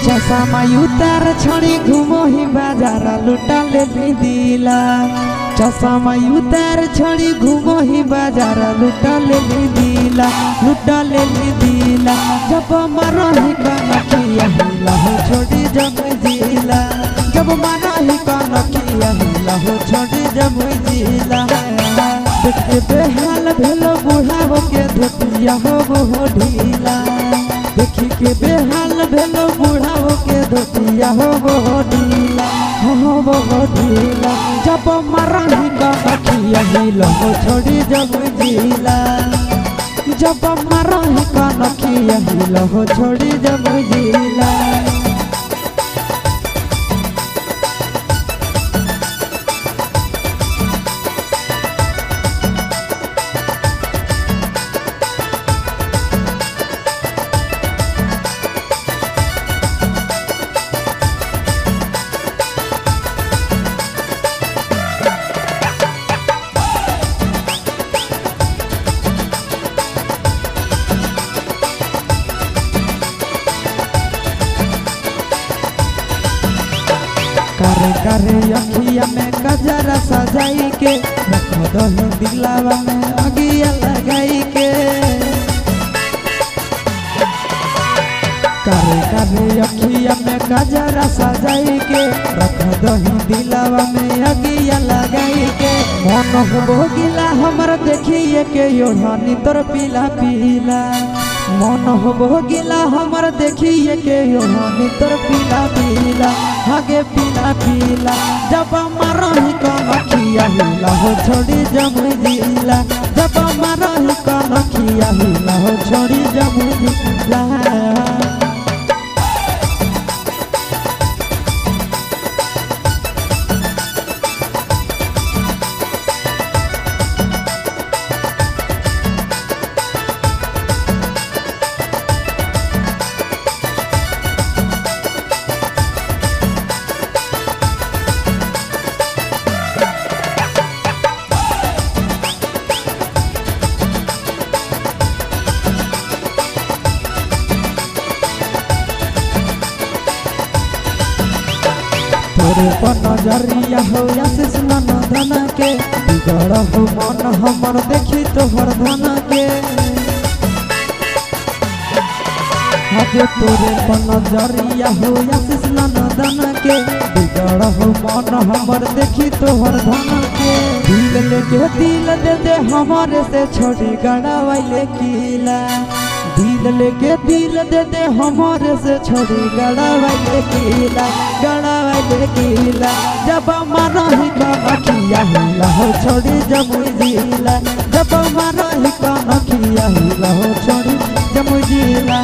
चश्मा उतार छड़ी घूमो ही बाजार लुटा ले दिला। चश्मा उतार छड़ी घूमो ही बाजार लुटा ले दिला, लुटा ले दिला। जब मारो ही कनखिया हिला हो छोड़ी जब जिला, जब मारो ही कनखिया हिला हो छोड़ी जब जिला। देखे बेहाल भेलो बुढ़ाओ के धोतिया हो वो ढीला, देखी के बेहाल भेलो बुढ़ाओ के धोतिया हो वो ढीला, हो वो ढीला। जब मरही कनखिया हिला हो छोड़ी जब जिला, जब मरही कनखिया हिला हो छोड़ी जब जिला। करे करे अखिया में गजरा सजाई के, रखो दही दिलावा में अगिया लगाई के। करे करे अखिया में गजरा सजाई के, रखो दही दिलावा में अगिया लगाई के। मन हो गिला हमर देखिए के ओढ़नी तोर पीला पीला, मन हो गिला हमर देखिए के ओढ़नी तोर पीला पीला, आगे पीला पीला। जब मारही कनखिया हिला हो छोड़ी जब जिला, जब मारही कनखिया हिला हो छोड़ी जब जिला। तोरे पर नजरिया हो आशीष नंदन के, बिगड़ हो मन हमर देखी तोहर धन के। आगे तोरे पर नजरिया हो आशीष नंदन के, बिगड़ हो मन हमर देखी तोहर धन के। दिल लेके दिल दे दे हमारे से छोड़ी गड़ावैले किला, दिल लेके दिल दे दे हमारे से छोड़ी गड़ावैले किला, गड़ावैले किला। जब मारही कनखिया हिला हो छोड़ी जब जिला, जब मारही कनखिया हिला हो छोड़ी जब जिला।